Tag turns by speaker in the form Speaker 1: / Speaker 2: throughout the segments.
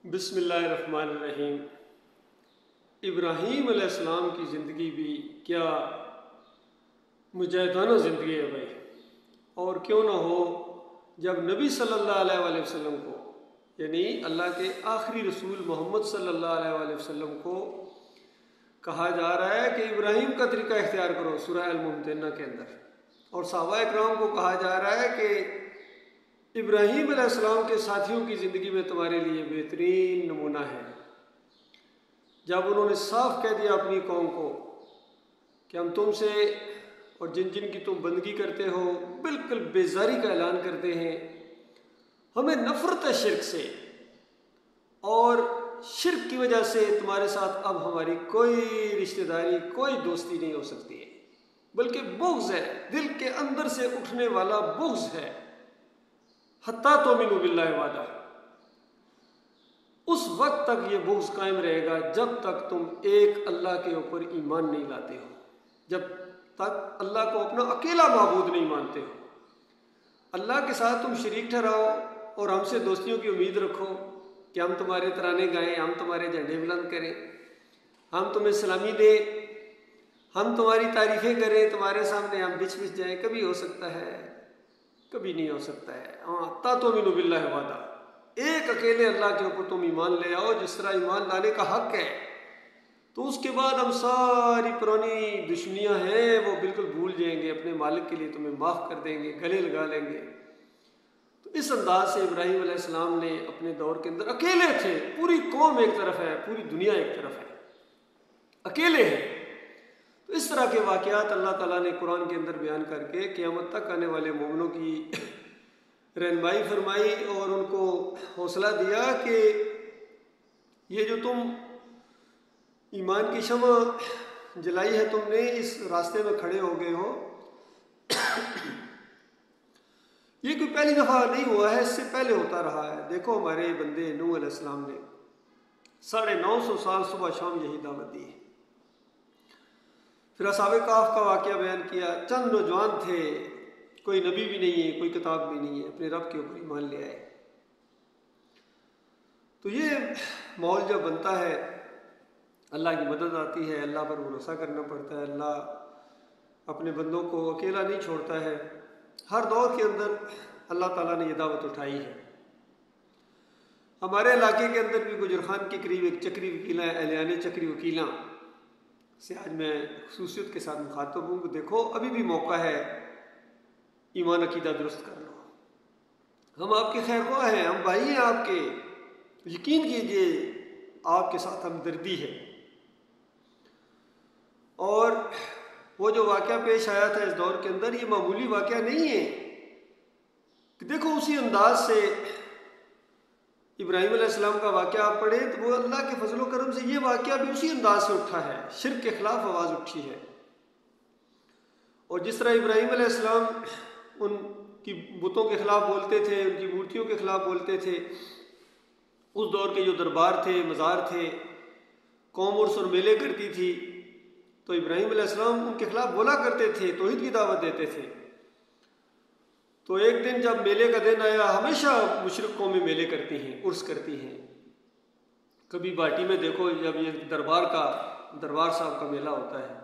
Speaker 1: बिस्मिल्लाहिर्रहमानिर्रहीम। इब्राहीम अलैहिस्सलाम की ज़िंदगी भी क्या मुजाहिदाना ज़िंदगी है भाई। और क्यों ना हो, जब नबी सल्लल्लाहु अलैहि वसल्लम को, यानी अल्लाह के आखिरी रसूल मोहम्मद सल्लल्लाहु अलैहि वसल्लम को कहा जा रहा है कि इब्राहीम का तरीका इख्तियार करो सूरह अल-मुम्तहिना के अंदर, और सहाबा इकराम को कहा जा रहा है कि इब्राहीम अलैहिस्सलाम के साथियों की ज़िंदगी में तुम्हारे लिए बेहतरीन नमूना है, जब उन्होंने साफ कह दिया अपनी कौम को कि हम तुमसे और जिन जिन की तुम बंदगी करते हो बिल्कुल बेजारी का ऐलान करते हैं, हमें नफ़रत है शिर्क से, और शिर्क की वजह से तुम्हारे साथ अब हमारी कोई रिश्तेदारी, कोई दोस्ती नहीं हो सकती है, बल्कि बुग़्ज़ है, दिल के अंदर से उठने वाला बुग़्ज़ है। हत्ता तुमिनु बिल्लाहि वादा, उस वक्त तक ये बुग़्ज़ कायम रहेगा जब तक तुम एक अल्लाह के ऊपर ईमान नहीं लाते हो, जब तक अल्लाह को अपना अकेला माबूद नहीं मानते हो। अल्लाह के साथ तुम शरीक ठहराओ और हमसे दोस्तियों की उम्मीद रखो कि हम तुम्हारे तराने गाएं, हम तुम्हारे झंडे बुलंद करें, हम तुम्हें सलामी दें, हम तुम्हारी तारीफ़ें करें, तुम्हारे सामने हम बिछ बिछ जाएं, कभी हो सकता है? कभी नहीं हो सकता है। हाँ, तातुमिनु बिल्लाहि वादा, एक अकेले अल्लाह के ऊपर तुम ईमान ले आओ जिस तरह ईमान लाने का हक है, तो उसके बाद हम सारी पुरानी दुश्मनियाँ हैं वो बिल्कुल भूल जाएंगे, अपने मालिक के लिए तुम्हें माफ़ कर देंगे, गले लगा लेंगे। तो इस अंदाज से इब्राहीम अलैहिस्सलाम ने अपने दौर के अंदर अकेले थे, पूरी कौम एक तरफ है, पूरी दुनिया एक तरफ है, अकेले हैं। तो इस तरह के वाक़यात अल्लाह ताला ने कुरान के अंदर बयान करके क़यामत तक आने वाले मोमिनों की रहनुमाई फरमाई और उनको हौसला दिया कि ये जो तुम ईमान की शम्मा जलाई है तुमने, इस रास्ते में खड़े हो गए हो, ये कोई पहली दफ़ा नहीं हुआ है, इससे पहले होता रहा है। देखो हमारे बंदे नूह अलैहिस्सलाम ने 950 साल सुबह शाम यही दावत दी है। फिर असहाबे काफ का वाक़या बयान किया, चंद नौजवान थे, कोई नबी भी नहीं है, कोई किताब भी नहीं है, अपने रब के ऊपर ईमान ले आए। तो ये माहौल जब बनता है, अल्लाह की मदद आती है, अल्लाह पर भरोसा करना पड़ता है, अल्लाह अपने बंदों को अकेला नहीं छोड़ता है। हर दौर के अंदर अल्लाह ताला ने यह दावत उठाई है। हमारे इलाके के अंदर भी गुजर खान के करीब एक चक्री वकीला है, एहलियान चक्री वकीला से आज मैं खुसूसियत के साथ मुखातब हूँ कि देखो अभी भी मौका है, ईमान अकीदा दुरुस्त कर लो। हम आपके खैर ख्वाह हैं, हम भाई हैं आपके, यकीन कीजिए आपके साथ हमदर्दी है। और वो जो वाक़या पेश आया था इस दौर के अंदर, ये मामूली वाक़या नहीं है कि देखो उसी अंदाज से इब्राहीम अलैहिस्सलाम का वाक़या आप पढ़ें तो वो अल्लाह के फजल व करम से ये वाक़या भी उसी अंदाज से उठा है, शिर्क के ख़िलाफ़ आवाज़ उठी है। और जिस तरह इब्राहीम अलैहिस्सलाम उनकी बुतों के ख़िलाफ़ बोलते थे, उनकी मूर्तियों के ख़िलाफ़ बोलते थे, उस दौर के जो दरबार थे, मज़ार थे, कौम उर्स और मेले करती थी, तो इब्राहीम अलैहिस्सलाम उनके ख़िलाफ़ बोला करते थे, तौहीद की दावत देते थे। तो एक दिन जब मेले का दिन आया, हमेशा मुशरिक कौमें मेले करती हैं, उर्स करती हैं। कभी बाटी में देखो, जब ये दरबार साहब का मेला होता है,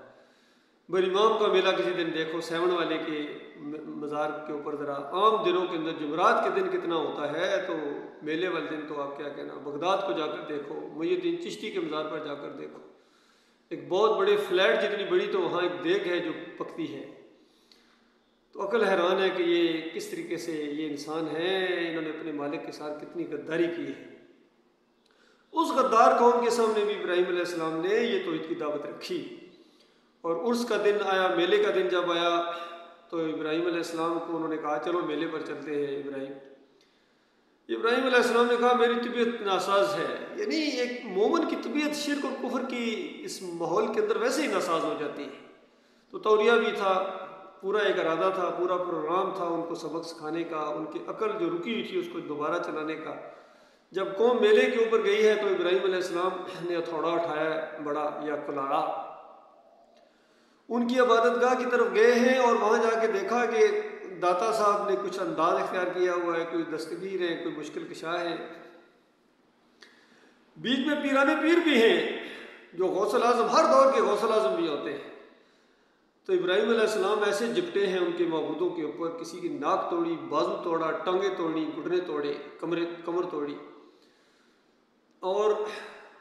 Speaker 1: बरीमाम का मेला किसी दिन देखो, सेवन वाले के मज़ार के ऊपर ज़रा आम दिनों के अंदर जुमरात के दिन कितना होता है, तो मेले वाले दिन तो आप क्या कहना, बगदाद को जाकर देखो, मुहीउद्दीन चिश्ती के मज़ार पर जाकर देखो, एक बहुत बड़े फ्लैट जितनी बड़ी तो वहाँ एक देग है जो पकती है। तो अकल हैरान है कि ये किस तरीके से ये इंसान है, इन्होंने अपने मालिक के साथ कितनी गद्दारी की है। उस गद्दार कौम के सामने भी इब्राहीम अलैहिस्सलाम ने ये तौहीद की दावत रखी। और उर्स का दिन आया, मेले का दिन जब आया, तो इब्राहीम अलैहिस्सलाम को उन्होंने कहा चलो मेले पर चलते हैं। इब्राहीम अलैहिस्सलाम ने कहा मेरी तबीयत नासाज है, यानी एक मोमिन की तबीयत शिर्क और कुफर की इस माहौल के अंदर वैसे ही नासाज हो जाती है। तो तौरिया भी था, पूरा एक इरादा था, पूरा प्रोग्राम था उनको सबक सिखाने का, उनकी अकल जो रुकी हुई थी उसको दोबारा चलाने का। जब कौम मेले के ऊपर गई है तो इब्राहीम अलैहिस्सलाम ने हथौड़ा उठाया, बड़ा या कुल्हाड़ा, उनकी इबादतगाह की तरफ गए हैं और वहाँ जाके देखा कि दाता साहब ने कुछ अंदाज इख्तियार किया हुआ है, कोई दस्तगीर है, कोई मुश्किल कशा है। बीच में पीराने पीर भी हैं जो गौसल आज़म, हर दौर के गौसल आज़म भी होते हैं। तो इब्राहीम अलैहिस्सलाम ऐसे जिपटे हैं उनके मबूदों के ऊपर, किसी की नाक तोड़ी, बाजू तोड़ा, टांगे तोड़ी, घुटने तोड़े, कमर तोड़ी, और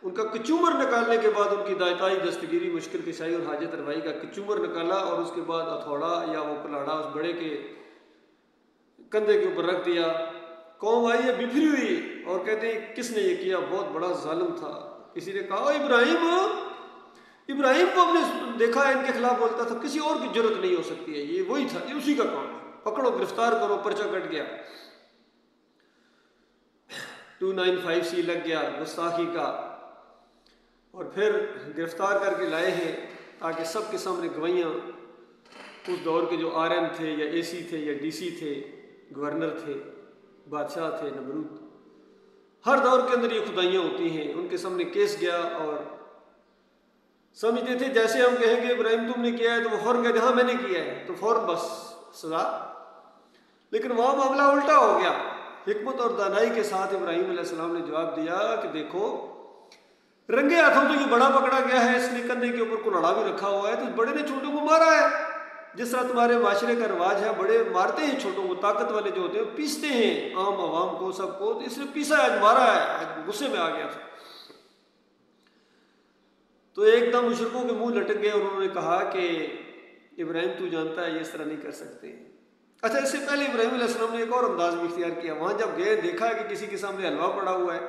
Speaker 1: उनका कचूमर निकालने के बाद उनकी दायताई, दस्तगीरी, मुश्किल कुशाई और हाजत रवाई का कचूमर निकाला, और उसके बाद हथौड़ा या वो कुल्हाड़ा उस बड़े के कंधे के ऊपर रख दिया। कौम आई है बिफरी हुई और कहते हैं किसने ये किया, बहुत बड़ा जालिम था। किसी ने कहा इब्राहिम को हमने देखा है इनके खिलाफ बोलता था, किसी और की जरूरत नहीं हो सकती है, ये वही था, ये उसी का काम है, पकड़ो गिरफ्तार करो, पर्चा कट गया, 295C लग गया गुस्ताखी का, और फिर गिरफ्तार करके लाए हैं ताकि सबके सामने गवाहियाँ, उस दौर के जो RM थे या AC थे या DC थे, गवर्नर थे, बादशाह थे, नमरूद, हर दौर के अंदर ये खुदाइयाँ होती हैं, उनके सामने केस गया और समझते थे जैसे हम कहेंगे इब्राहिम तुमने किया है तो वो फौरन कहते हाँ मैंने किया है, तो फौरन बस सजा। लेकिन वहाँ मामला उल्टा हो गया। हिकमत और दानाई के साथ इब्राहिम अलैहिस्सलाम ने जवाब दिया कि देखो रंगे हाथों तो ये बड़ा पकड़ा गया है, इसने कंधे के ऊपर कुल्हाड़ा भी रखा हुआ है, तो बड़े ने छोटों को मारा है। जिस तरह तुम्हारे माशरे का रिवाज है, बड़े मारते हैं छोटों को, ताकत वाले जो होते हैं पीसते हैं आम आवाम को, सबको, तो इसने पीसा है, आज मारा है, आज गुस्से में आ गया था। तो एकदम मुशरिकों के मुंह लटक गए और उन्होंने कहा कि इब्राहिम तू जानता है ये इस तरह नहीं कर सकते। अच्छा, इससे पहले इब्राहिम अलैहिस्सलाम ने एक और अंदाज भी इख्तियार किया। वहाँ जब गए देखा कि किसी के सामने हलवा पड़ा हुआ है,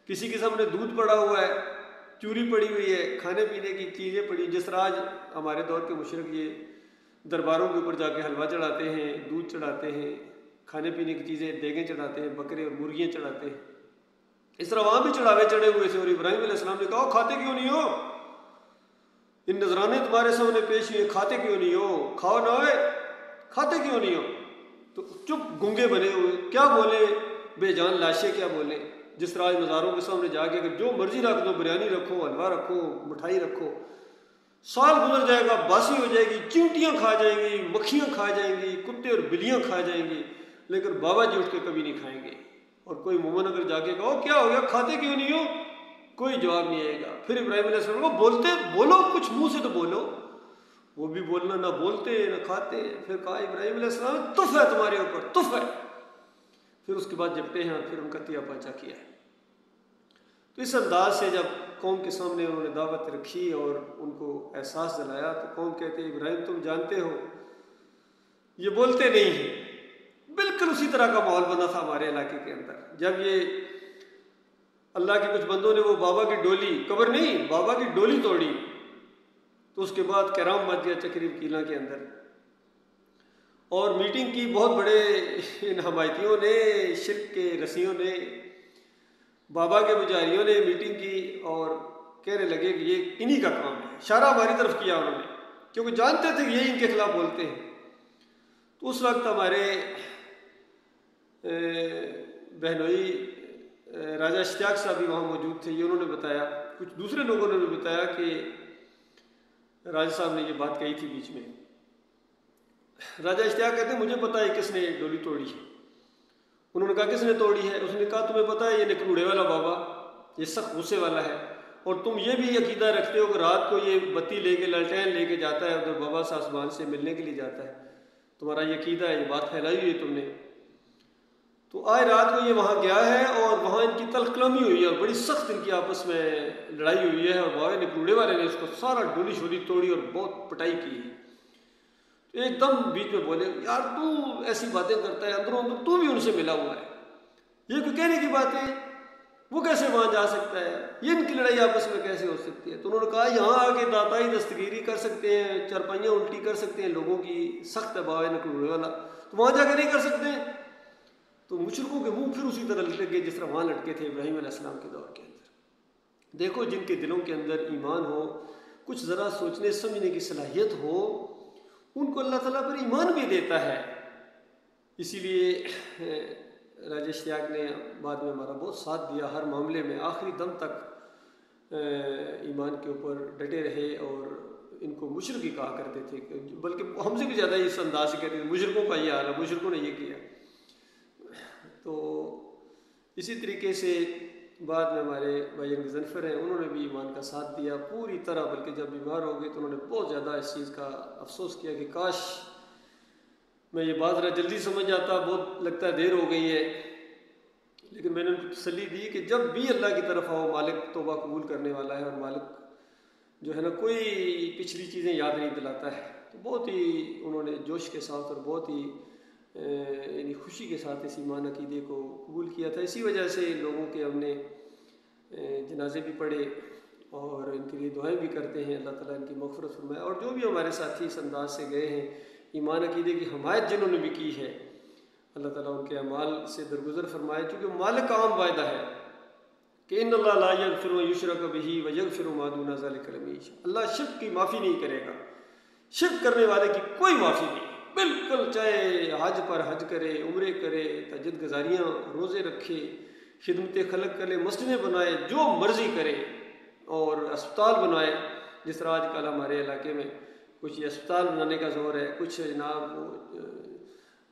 Speaker 1: किसी के सामने दूध पड़ा हुआ है, चूरी पड़ी हुई है, खाने पीने की चीज़ें पड़ी, जिस तरह आज हमारे दौर के मुशरिक ये दरबारों के ऊपर जाके हलवा चढ़ाते हैं, दूध चढ़ाते हैं, खाने पीने की चीज़ें, देगें चढ़ाते हैं, बकरे और मुर्गियाँ चढ़ाते हैं, इस तरह वहाँ भी चढ़ावे चढ़े हुए थे। और इब्राहिम अलैहिस्सलाम ने कहा खाते क्यों नहीं हो, इन नजराने तुम्हारे सामने पेश हुए, खाते क्यों नहीं हो, खाओ ना होए, खाते क्यों नहीं हो। तो चुप गूंगे बने हुए, क्या बोले, बेजान लाशें क्या बोले। जिस तरह मज़ारों के सामने जाके अगर जो मर्जी रख दो, बिरयानी रखो, हलवा रखो, मिठाई रखो, साल गुजर जाएगा, बासी हो जाएगी, चींटियाँ खा जाएंगी, मक्खियाँ खा जाएंगी, कुत्ते और बिल्लियाँ खा जाएंगी, लेकिन बाबा जी उठ के कभी नहीं खाएंगे। और कोई मोमन अगर जाके कहो क्या हो गया, खाते क्यों नहीं हो, कोई जवाब नहीं आएगा। फिर इब्राहिम अलैहिस्सलाम को बोलो, कुछ मुंह से तो बोलो, वो भी बोलना, ना बोलते ना खाते। फिर कहा इब्राहिम अलैहिस्सलाम तुफ है तुम्हारे ऊपर, तुफ है। फिर उसके बाद जपटे हैं, फिर उनका तिया पाचा किया है। तो इस अंदाज से जब कौम के सामने उन्होंने दावत रखी और उनको एहसास दिलाया, तो कौम कहते इब्राहिम तुम जानते हो ये बोलते नहीं हैं। बिल्कुल उसी तरह का माहौल बना था हमारे इलाके के अंदर। जब ये अल्लाह के कुछ बंदों ने वो बाबा की डोली, कब्र नहीं, बाबा की डोली तोड़ी, तो उसके बाद कैराम मच गया चक्री वकीला के अंदर। और मीटिंग की बहुत बड़े इन हमायतियों ने, शिर्क के रसियों ने, बाबा के पुजारियों ने मीटिंग की और कहने लगे कि ये इन्हीं का काम है। इशारा हमारी तरफ किया उन्होंने, क्योंकि जानते थे कि ये इनके खिलाफ बोलते हैं। तो उस वक्त हमारे बहनोई राजा इश्तियाक साहब भी वहाँ मौजूद थे। ये उन्होंने बताया, कुछ दूसरे लोगों ने भी बताया कि राजा साहब ने ये बात कही थी बीच में। राजा इश्तियाक कहते हैं मुझे पता है किसने डोली तोड़ी है। उन्होंने कहा किसने तोड़ी है। उसने कहा तुम्हें पता है ये निकलूड़े वाला बाबा, ये सख्त गुस्से वाला है, और तुम ये भी अकीदा रखते हो कि रात को ये बत्ती लेके, ललटेन लेके जाता है उधर बाबा से, आसमान से मिलने के लिए जाता है, तुम्हारा ये अकीदा है, ये बात फैलाई हुई है तुमने। तो आज रात को ये वहाँ गया है और वहाँ इनकी तलकलमी हुई है और बड़ी सख्त इनकी आपस में लड़ाई हुई है, और बाबा निकलूड़े वाले ने उसको सारा डोली शोली तोड़ी और बहुत पिटाई की है। तो एकदम बीच में बोले यार तू ऐसी बातें करता है, अंदरों अंदर तू भी उनसे मिला हुआ है, ये कोई कहने की बात है, वो कैसे वहाँ जा सकता है, ये इनकी लड़ाई आपस में कैसे हो सकती है। तो उन्होंने कहा यहाँ आके दाताई दस्तगीरी कर सकते हैं, चरपाइयाँ उल्टी कर सकते हैं लोगों की, सख्त है बाबा निकलूड़े वाला, तो वहाँ जाके नहीं कर सकते। तो मुशरिकों के मुंह फिर उसी तरह लटक गए जिस तरह वहाँ लटके थे इब्राहिम अलैहिस्सलाम के दौर के अंदर। देखो जिनके दिलों के अंदर ईमान हो, कुछ ज़रा सोचने समझने की सलाहियत हो, उनको अल्लाह ताला पर ईमान भी देता है। इसीलिए राजा इश्तियाक ने बाद में हमारा बहुत साथ दिया, हर मामले में आखिरी दम तक ईमान के ऊपर डटे रहे। और इनको मुशरिक ही कहा करते थे, बल्कि हमसे भी ज़्यादा इस अंदाज से कहते थे मुशरिकों का ये हाल है, मुशरिकों ने ये किया। तो इसी तरीके से बाद में हमारे भाई गजनफर हैं, उन्होंने भी ईमान का साथ दिया पूरी तरह, बल्कि जब बीमार हो गए तो उन्होंने बहुत ज़्यादा इस चीज़ का अफसोस किया कि काश मैं ये बात जल्दी समझ आता, बहुत लगता है देर हो गई है। लेकिन मैंने उनको तसल्ली दी कि जब भी अल्लाह की तरफ आओ, मालिक तौबा कबूल करने वाला है, और मालिक जो है ना कोई पिछली चीज़ें याद नहीं दिलाता है। तो बहुत ही उन्होंने जोश के साथ और बहुत ही यानी खुशी के साथ इस ईमान अकीदे को कबूल किया था। इसी वजह से लोगों के हमने जनाजे भी पढ़े और इनके लिए दुआएं भी करते हैं, अल्लाह ताला इनकी मग़फ़िरत फरमाए। और जो भी हमारे साथी इस अंदाज से गए हैं, ईमान अकीदे की हमायत जिन्होंने भी की है, अल्लाह ताला उनके अमाल से दरगुजर फरमाए। क्योंकि मालिक का आम वायदा है कि इन्नल्लाह ला यग़फ़िरु अन युशरक बिही व यग़फ़िरु मा दूना ज़ालिका लिमन यशा। अल्लाह शिर्क की माफ़ी नहीं करेगा, शिर्क करने वाले की कोई माफ़ी नहीं, बिल्कुल। चाहे हज पर हज करे, उम्रे करे, तहज्जुद गुज़ारियाँ रोज़े रखे, खिदमत खलक करे, मस्जिदें बनाए, जो मर्ज़ी करे, और अस्पताल बनाए। जिस तरह आजकल हमारे इलाके में कुछ ये अस्पताल बनाने का जोर है, कुछ जनाब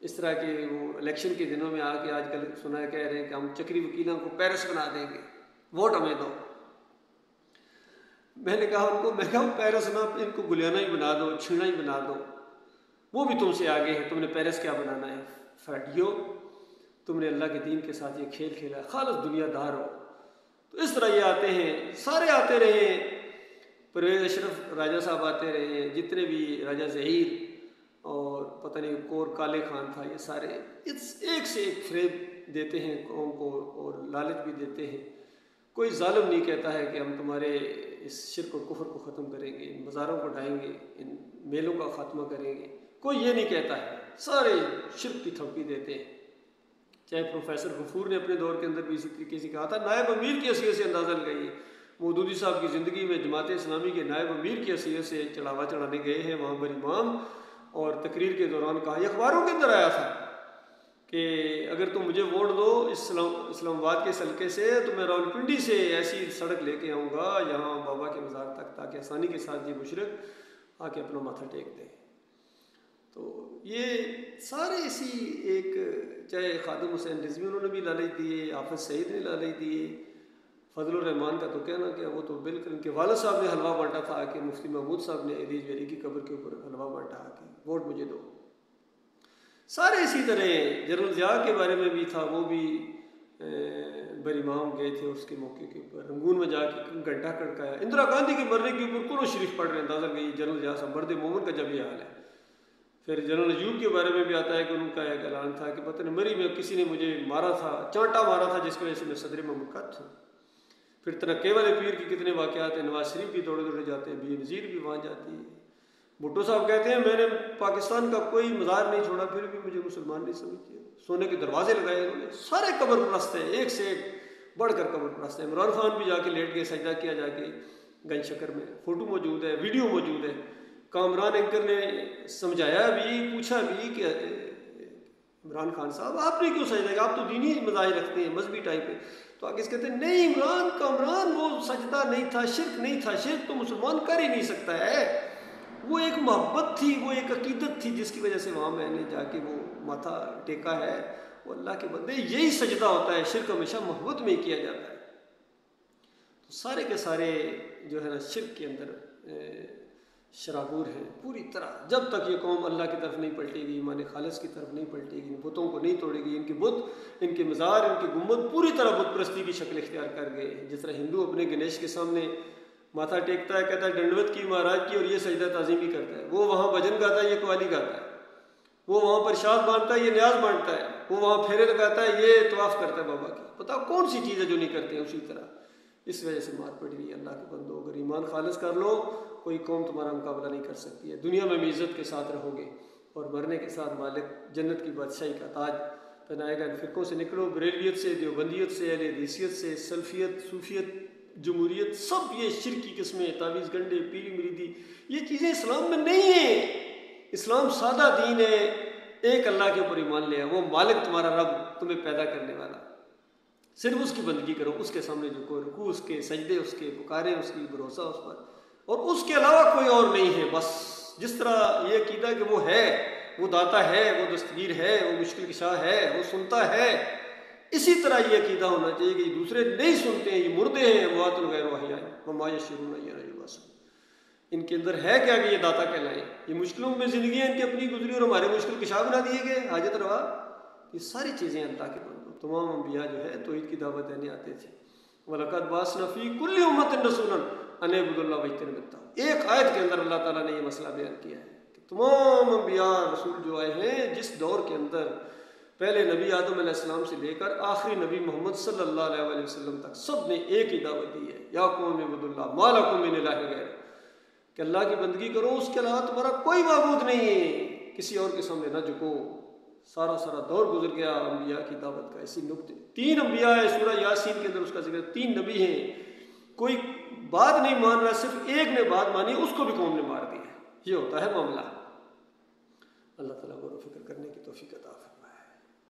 Speaker 1: इस तरह के वो इलेक्शन के दिनों में आके आजकल सुना कह रहे हैं कि हम चक्री वकीलों को पेरिस बना देंगे, वोट हमें दो। मैंने कहा उनको, मैं कहा पेरिस ना, इनको गुलियाना ही बना दो, छीना ही बना दो, वो भी तुमसे आगे है, तुमने पेरिस क्या बनाना है। फैडियो, तुमने अल्लाह के दीन के साथ ये खेल खेला, खालिस दुनियादार हो। तो इस तरह ये आते हैं, सारे आते रहे, परवेज़ अशरफ राजा साहब आते रहे, जितने भी राजा ज़हीर और पता नहीं कोर काले खान था, ये सारे एक से एक फ्रेब देते हैं कौम को और लालच भी देते हैं। कोई जालिम नहीं कहता है कि हम तुम्हारे इस शिर्क और कुफ्र को ख़त्म करेंगे, इन बाज़ारों को ढाएंगे, इन मेलों का ख़ात्मा करेंगे, कोई ये नहीं कहता है। सारे शिर्क की थपकी देते हैं। चाहे प्रोफेसर गफूर ने अपने दौर के अंदर भी इसी तरीके से कहा था, नायब अमीर की हैसियत से अंदाज़ा लगाइए, मौदूदी साहब की ज़िंदगी में जमात इस्लामी के नायब अमीर की हैसियत से चढ़ावा चढ़ाने गए हैं वहाँ पर इमाम, और तकरीर के दौरान कहा, यह अखबारों के अंदर आया था कि अगर तुम मुझे वोट दो इस्लामाबाद के सल्के से, तो मैं रावलपिंडी से ऐसी सड़क लेके आऊँगा यहाँ बाबा के मज़ार तक, ताकि आसानी के साथ ये मुशरिक आके अपना माथा टेक दें। तो ये सारे इसी एक, चाहे खादिम हुसैन रिजवी उन्होंने भी लालच दिए, हाफिज़ सईद ने लालच दिए, फजलुर रहमान का तो कहना क्या, वो तो बिल्कुल इनके वालिद साहब ने हलवा बांटा था आके, मुफ्ती महमूद साहब ने अलीज वेरी की कब्र के ऊपर हलवा बांटा आके, वोट मुझे दो। सारे इसी तरह। जनरल ज़िया के बारे में भी था, वो भी बरीमाम गए थे उसके मौके के ऊपर, रंगून में जाके घंटा खड़काया। इंदिरा गांधी के मरने के ऊपर कुरान शरीफ पढ़ रहे हैं, अंदाज़ा गई जनरल ज़िया साहब मर्द मोमिन का जब ये हाल है। फिर जनरल अयूब के बारे में भी आता है कि उनका एक ऐलान था कि पता नहीं मरी में किसी ने मुझे मारा था, चांटा मारा था, जिसकी वजह से मैं सदर ममलकत हूँ। फिर तनक्के वाले पीर की कितने वाक़यात हैं, नवाज शरीफ भी दौड़े दौड़े जाते हैं, बी नज़ीर भी वहाँ जाती है। भुट्टो साहब कहते हैं मैंने पाकिस्तान का कोई मज़ार नहीं छोड़ा, फिर भी मुझे मुसलमान नहीं समझते। सोने के दरवाजे लगाए उन्होंने। सारे कब्र परस्त हैं, एक से एक बढ़कर कब्र परस्त है। इमरान खान भी जाके लेट गए, सजदा किया जाके गंज शक्कर में, फ़ोटो मौजूद है, वीडियो मौजूद है। कामरान एंकर ने समझाया भी, पूछा भी कि इमरान खान साहब आपने क्यों सजदा किया, आप तो दीनी मज़ाहिर रखते हैं, मजहबी टाइप है। तो आगे कहते हैं नहीं कामरान वो सजदा नहीं था, शिर्क नहीं था, शिर्क तो मुसलमान कर ही नहीं सकता है, वो एक मोहब्बत थी, वो एक अकीदत थी जिसकी वजह से वहाँ मैंने जाके वो माथा टेका है। वो अल्लाह के बंदे, यही सजदा होता है, शिर्क हमेशा मोहब्बत में ही किया जाता है। तो सारे के सारे जो है ना शिर्क के अंदर शराबूर हैं पूरी तरह। जब तक ये कौम अल्लाह की तरफ नहीं पलटेगी, ईमान खालिस की तरफ नहीं पलटेगी, बुतों को नहीं तोड़ेगी, इनके बुत, इनके मज़ार, इनके गुम्बद पूरी तरह बुत परस्ती की शक्ल इख्तियार कर गए। जिस तरह हिंदू अपने गणेश के सामने माथा टेकता है, कहता है दंडवत की महाराज की, और ये सजदा ताज़ीम भी करता है। वो वहाँ भजन गाता है, ये कवाली गाता है। वो वहाँ प्रसाद बांटता है, ये न्याज बांटता है। वो वहाँ फेरे लगाता है, ये तवाफ़ करता है बाबा की। बताओ कौन सी चीज़ है जो नहीं करते हैं। उसी तरह इस वजह से मार पड़ रही है। अल्लाह के बंदो, अगर ईमान खालिस कर लो, कोई कौम तुम्हारा मुकाबला नहीं कर सकती है। दुनिया में भी इज़्ज़त के साथ रहोगे और मरने के साथ मालिक जन्नत की बादशाही का ताज पहनाएगा। इन फ़िरक़ों से निकलो, बरेलियत से, देवबंदियत से, अहले हदीसियत से, सल्फ़ियत, सूफ़ियत, जमहूरियत, सब ये शिर्क की किस्में, तावीज़ गंडे, पीरी मुरीदी, ये चीज़ें इस्लाम में नहीं है। इस्लाम सादा दीन है, एक अल्लाह के ऊपर ईमान ले, वो मालिक तुम्हारा रब, तुम्हें पैदा करने वाला, सिर्फ उसकी बंदगी करो, उसके सामने झुको, रुकू उसके, सजदे उसके, पुकारे उसकी, भरोसा उस पर, और उसके अलावा कोई और नहीं है। बस जिस तरह ये अकीदा कि वो है, वो दाता है, वो दस्तगीर है, वो मुश्किल कुशा है, वो सुनता है, इसी तरह ये अकीदा होना चाहिए कि दूसरे नहीं सुनते हैं, ये मुर्दे हैं, अमवातुन गैर अहिया हैं, वमा यशऊरून अय्याना युबअसून। इनके अंदर है क्या कि ये दाता कहलाएं। ये मुश्किलों में ज़िंदगी इनकी अपनी गुजरी और हमारे मुश्किल किशा बना दिए गए, हाजत रवा। ये सारी चीज़ें अल्लाह के बंदों, तमाम अंबिया जो है तौहीद की दावत देने आते थे। वलक़द बअसना फ़ी कुल्लि उम्मतिन रसूलन अन इअ्बुदुल्लाह वज्तनिबुत ताग़ूत। एक आयत के अंदर अल्लाह ताला ने ये मसला बयान किया है कि तमाम अंबिया रसूल जो आए हैं, जिस दौर के अंदर पहले नबी आदम अलैहिस्सलाम से लेकर आखिरी नबी मोहम्मद सल्लल्लाहु अलैहि वसल्लम तक सब ने एक ही दावत दी है, या कौम इअ्बुदुल्लाह मा लकुम मिन इलाहिन गैरुह, कि अल्लाह की बंदगी करो, उसके अलावा तुम्हारा कोई माबूद नहीं है, किसी और के सामने न झुको। सारा दौर गुजर गया अंबिया की दावत का इसी नुक्ते। 3 अंबिया है सूरह यासीन के अंदर उसका जिक्र, 3 नबी हैं, कोई बात नहीं मान रहा, सिर्फ एक ने बात मानी, उसको भी कौम ने मार दिया। ये होता है मामला। अल्लाह ताला को फिक्र करने की तौफीक अता फरमाए।